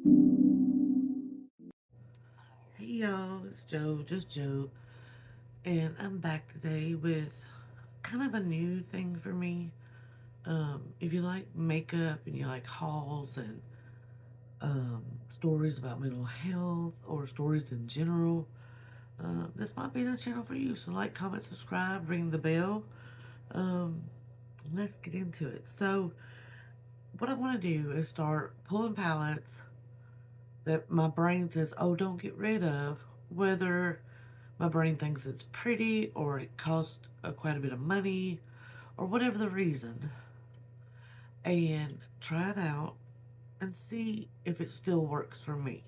Hey y'all, it's Joe, just Joe, and I'm back today with kind of a new thing for me. If you like makeup and you like hauls and stories about mental health or stories in general, this might be the channel for you. So like, comment, subscribe, ring the bell. Um, let's get into it. So what I want to do is start pulling palettes that my brain says, oh, don't get rid of, whether my brain thinks it's pretty or it costs quite a bit of money or whatever the reason, and try it out and see if it still works for me.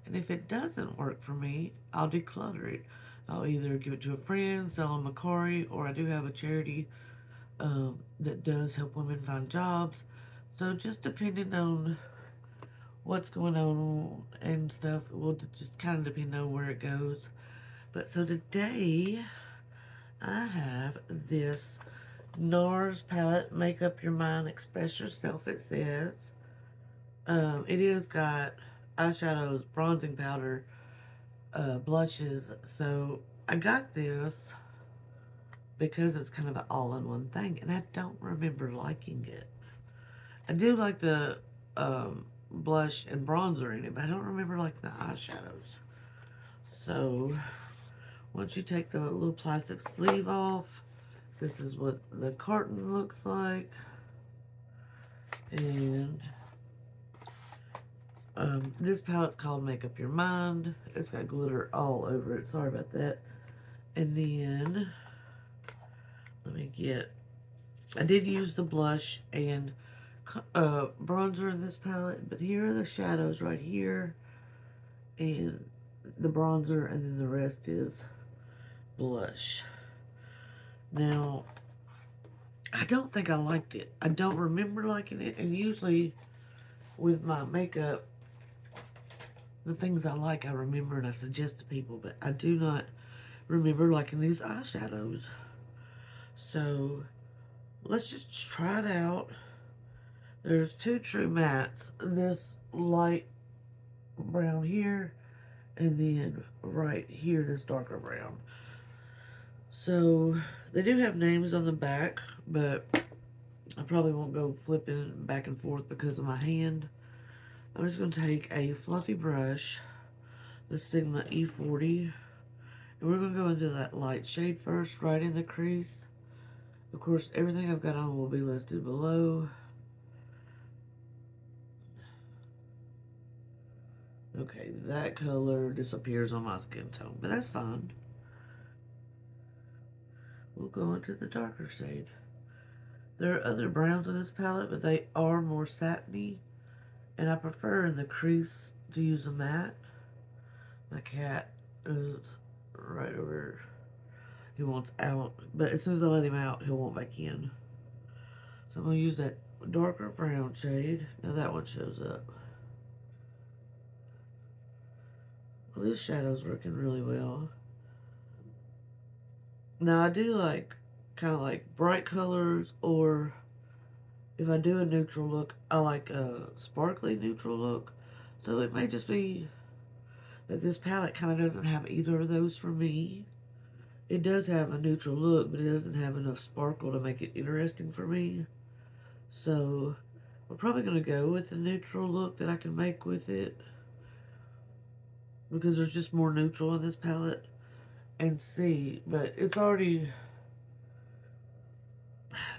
And if it doesn't work for me, I'll declutter it. I'll either give it to a friend, sell on Macari, or I do have a charity that does help women find jobs. So just depending on what's going on and stuff, it will just kind of depend on where it goes. But so today I have this NARS palette, Make Up Your Mind, Express Yourself, it says. It is got eyeshadows, bronzing powder, blushes. So I got this because it's kind of an all-in-one thing, and I don't remember liking it. I do like the blush and bronzer in it, but I don't remember liking the eyeshadows. So once you take the little plastic sleeve off, this is what the carton looks like. And this palette's called Make Up Your Mind. It's got glitter all over it. Sorry about that. And then, let me get, I did use the blush and bronzer in this palette, but here are the shadows right here, and the bronzer, and then the rest is blush. Now, I don't think I liked it. I don't remember liking it, and usually with my makeup, the things I like I remember and I suggest to people, but I do not remember liking these eyeshadows. So let's just try it out. There's two true mattes. This light brown here, and then right here, this darker brown. So they do have names on the back, but I probably won't go flipping back and forth because of my hand. I'm just going to take a fluffy brush, the Sigma E40, and we're going to go into that light shade first, right in the crease. Of course, everything I've got on will be listed below. Okay, that color disappears on my skin tone, but that's fine. We'll go into the darker shade. There are other browns in this palette, but they are more satiny, and I prefer in the crease to use a matte. My cat is right over. He wants out, but as soon as I let him out, he'll want back in. So I'm going to use that darker brown shade. Now that one shows up. Well, this shadow's working really well. Now I do like kind of like bright colors, or if I do a neutral look, I like a sparkly neutral look. So it may just be that this palette kind of doesn't have either of those for me. It does have a neutral look, but it doesn't have enough sparkle to make it interesting for me. So we're probably going to go with the neutral look that I can make with it, because there's just more neutral in this palette, and see. But it's already,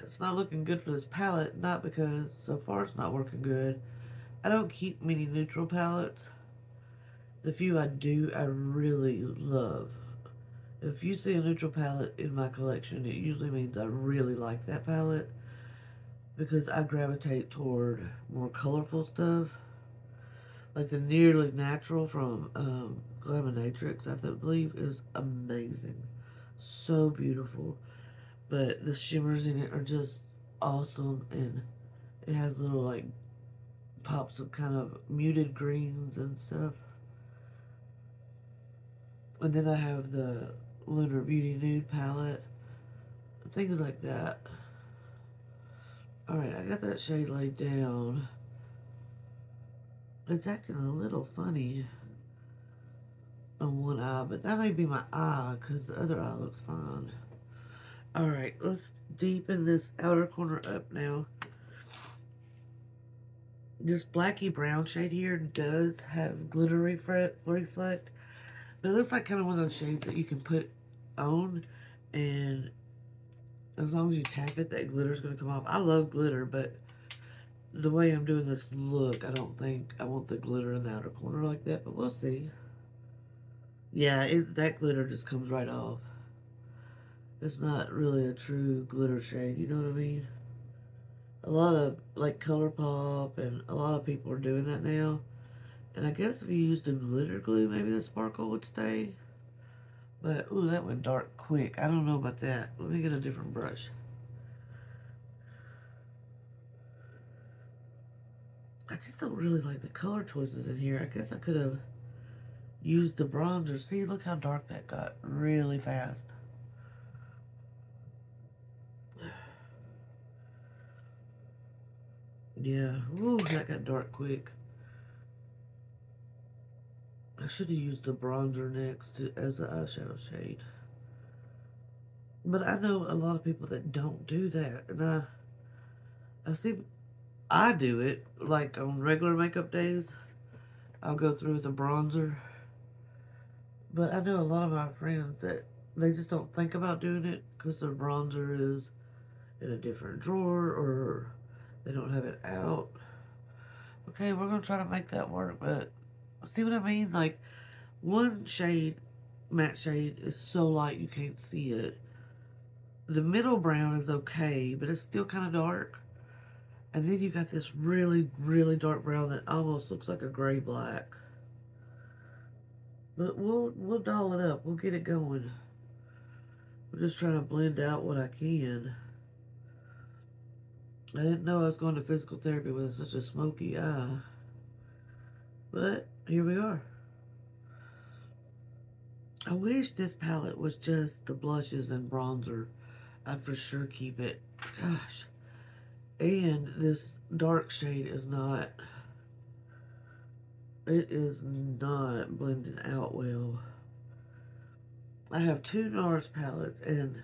it's not looking good for this palette, not because so far it's not working good. I don't keep many neutral palettes. The few I do, I really love. If you see a neutral palette in my collection, it usually means I really like that palette, because I gravitate toward more colorful stuff. Like the Nearly Natural from Glaminatrix, I believe, is amazing. So beautiful. But the shimmers in it are just awesome, and it has little like pops of kind of muted greens and stuff. And then I have the Lunar Beauty Nude palette, things like that. Alright, I got that shade laid down. It's acting a little funny on one eye, but that may be my eye because the other eye looks fine. Alright, let's deepen this outer corner up now. This blacky brown shade here does have glitter reflect, but it looks like kind of one of those shades that you can put on, and as long as you tap it, that glitter's going to come off. I love glitter, but the way I'm doing this look, I don't think I want the glitter in the outer corner like that, but we'll see. Yeah, that glitter just comes right off. It's not really a true glitter shade, you know what I mean? A lot of, like, ColourPop and a lot of people are doing that now. And I guess if you used a glitter glue, maybe the sparkle would stay. But, ooh, that went dark quick. I don't know about that. Let me get a different brush. I just don't really like the color choices in here. I guess I could have used the bronzer. See, look how dark that got really fast. Yeah, ooh, that got dark quick. I should have used the bronzer next as an eyeshadow shade. But I know a lot of people that don't do that. And I see, I do it, like on regular makeup days. I'll go through with a bronzer. But I know a lot of my friends that they just don't think about doing it because their bronzer is in a different drawer or they don't have it out. Okay, we're going to try to make that work, but see what I mean? Like, one shade, matte shade, is so light you can't see it. The middle brown is okay, but it's still kind of dark. And then you got this really, really dark brown that almost looks like a gray-black. But we'll doll it up. We'll get it going. I'm just trying to blend out what I can. I didn't know I was going to physical therapy with such a smoky eye. But here we are. I wish this palette was just the blushes and bronzer. I'd for sure keep it. Gosh. And this dark shade is not... It is not blending out well. I have two NARS palettes, and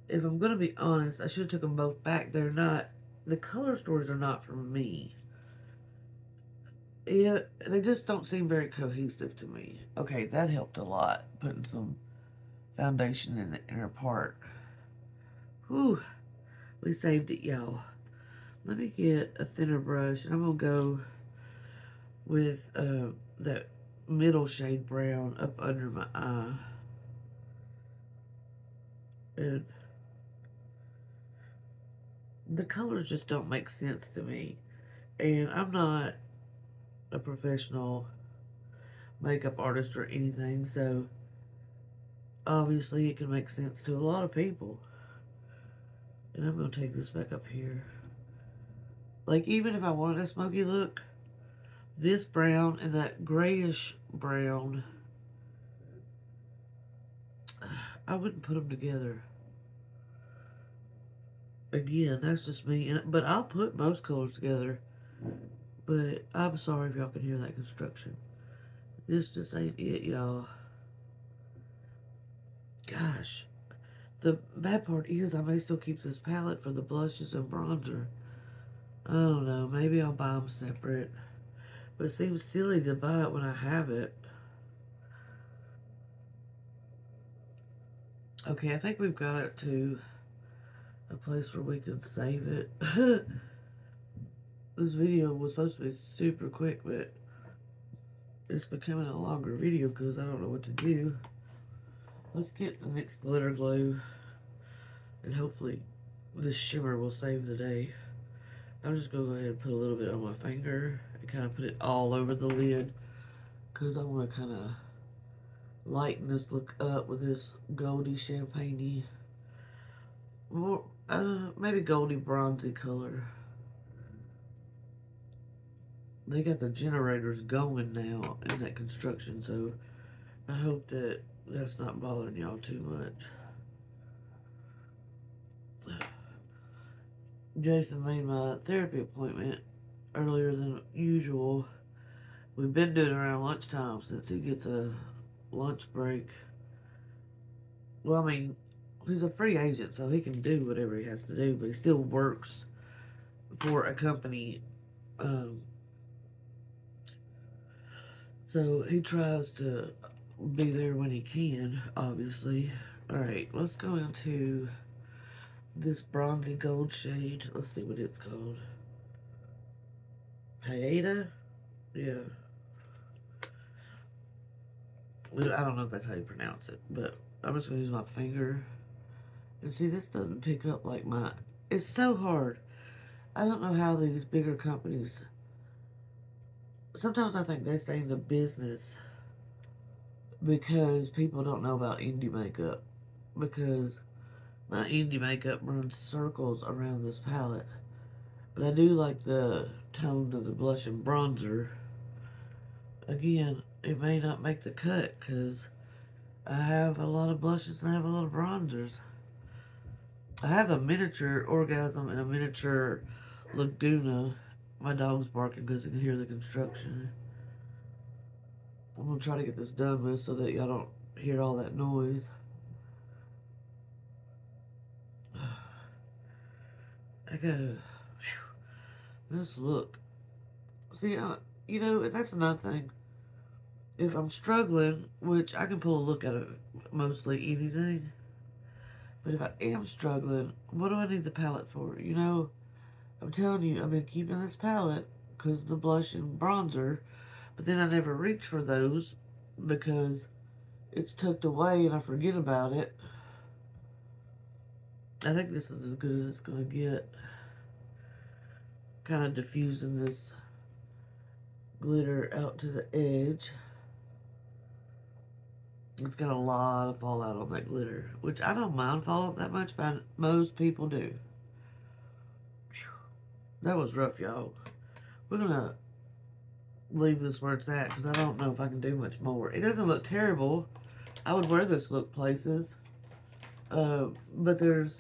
if I'm going to be honest, I should have took them both back. They're not... The color stories are not for me. Yeah, they just don't seem very cohesive to me. Okay, that helped a lot, putting some foundation in the inner part. Whew, we saved it, y'all. Let me get a thinner brush, and I'm going to go with that middle shade brown up under my eye. And the colors just don't make sense to me. And I'm not a professional makeup artist or anything, so obviously it can make sense to a lot of people. And I'm going to take this back up here. Like, even if I wanted a smoky look, this brown and that grayish brown, I wouldn't put them together. Again, that's just me. But I'll put most colors together. But I'm sorry if y'all can hear that construction. This just ain't it, y'all. Gosh. The bad part is I may still keep this palette for the blushes and bronzer. I don't know. Maybe I'll buy them separate. But it seems silly to buy it when I have it. Okay, I think we've got it to a place where we can save it. This video was supposed to be super quick, but it's becoming a longer video because I don't know what to do. Let's get the next glitter glue, and hopefully this shimmer will save the day. I'm just going to go ahead and put a little bit on my finger and kind of put it all over the lid because I want to kind of lighten this look up with this goldy champagne-y, more, maybe goldy bronzy color. They got the generators going now in that construction, so I hope that that's not bothering y'all too much. Jason made my therapy appointment earlier than usual, We've been doing it around lunchtime since he gets a lunch break. Well, I mean, he's a free agent, so he can do whatever he has to do, but he still works for a company. Um, so he tries to be there when he can, obviously. Alright, let's go into this bronzy gold shade. Let's see what it's called. Hydrating? Yeah. I don't know if that's how you pronounce it, but I'm just going to use my finger. And see, this doesn't pick up like my... It's so hard. I don't know how these bigger companies... Sometimes I think they stay in the business because people don't know about indie makeup. Because my indie makeup runs circles around this palette. But I do like the tone of the blush and bronzer. Again, it may not make the cut because I have a lot of blushes and I have a lot of bronzers. I have a miniature orgasm and a miniature Laguna. My dog's barking because he can hear the construction. I'm going to try to get this done with so that y'all don't hear all that noise. I gotta... This look. See, you know, that's another thing. If I'm struggling, which I can pull a look at it, mostly anything. But if I am struggling, what do I need the palette for? You know, I'm telling you, I've been keeping this palette because of the blush and bronzer. But then I never reach for those because it's tucked away and I forget about it. I think this is as good as it's going to get. Kind of diffusing this glitter out to the edge. It's got a lot of fallout on that glitter, which I don't mind fallout that much, but most people do. That was rough, y'all. We're going to leave this where it's at because I don't know if I can do much more. It doesn't look terrible. I would wear this look places. But there's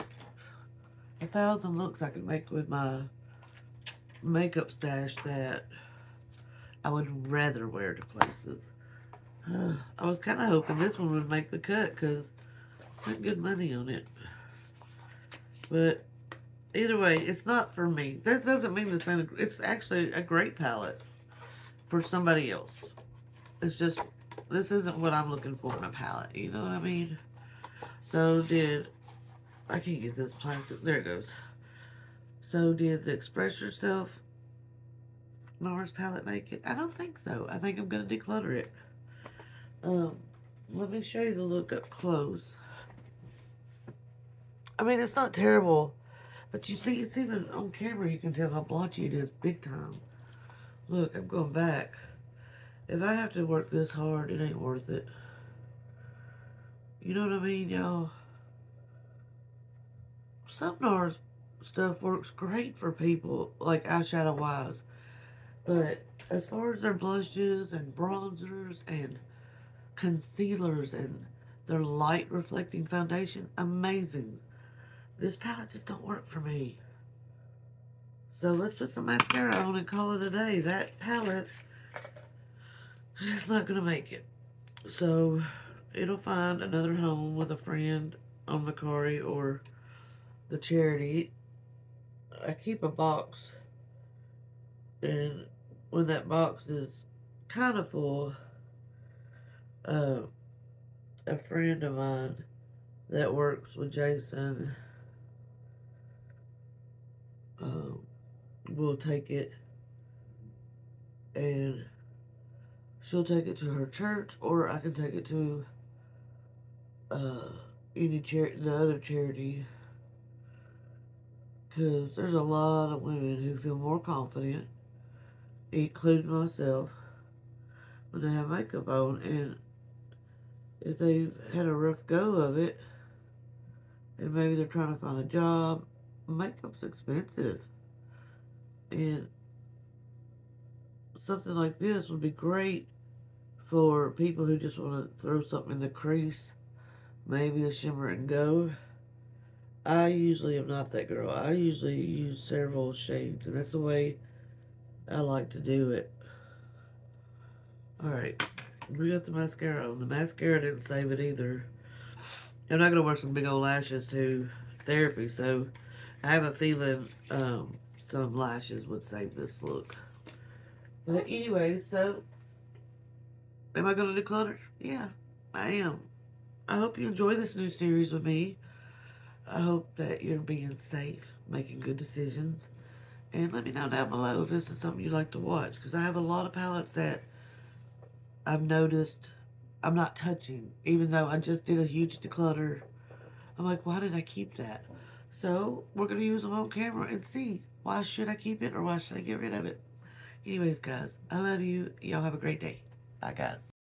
1,000 looks I could make with my makeup stash that I would rather wear to places. I was kind of hoping this one would make the cut because I spent good money on it. But either way, it's not for me. That doesn't mean the same. It's actually a great palette for somebody else. It's just, this isn't what I'm looking for in a palette. You know what I mean? So I can't get this plastic. There it goes. So did the Express Yourself NARS palette make it? I don't think so. I think I'm going to declutter it. Let me show you the look up close. I mean, it's not terrible, but you see, it's even on camera, you can tell how blotchy it is big time. Look, I'm going back. If I have to work this hard, it ain't worth it. You know what I mean, y'all? Some NARS stuff works great for people, like eyeshadow-wise. But as far as their blushes and bronzers and concealers and their light reflecting foundation, amazing. This palette just don't work for me. So let's put some mascara on and call it a day. That palette is not going to make it. So it'll find another home with a friend on Macari or the charity. I keep a box, and when that box is kind of full, a friend of mine that works with Jason will take it, and she'll take it to her church, or I can take it to the other charity, because there's a lot of women who feel more confident, including myself, when they have makeup on, and if they've had a rough go of it, and maybe they're trying to find a job, makeup's expensive. And something like this would be great for people who just want to throw something in the crease, maybe a shimmer and go. I usually am not that girl. I usually use several shades, and that's the way I like to do it. Alright, we got the mascara on. The mascara didn't save it either. I'm not going to wear some big old lashes to therapy, so I have a feeling some lashes would save this look. But anyway, so am I going to declutter? Yeah, I am. I hope you enjoy this new series with me. I hope that you're being safe, making good decisions. And let me know down below if this is something you'd like to watch, because I have a lot of palettes that I've noticed I'm not touching, even though I just did a huge declutter. I'm like, why did I keep that? So we're going to use them on camera and see why should I keep it or why should I get rid of it. Anyways, guys, I love you. Y'all have a great day. Bye, guys.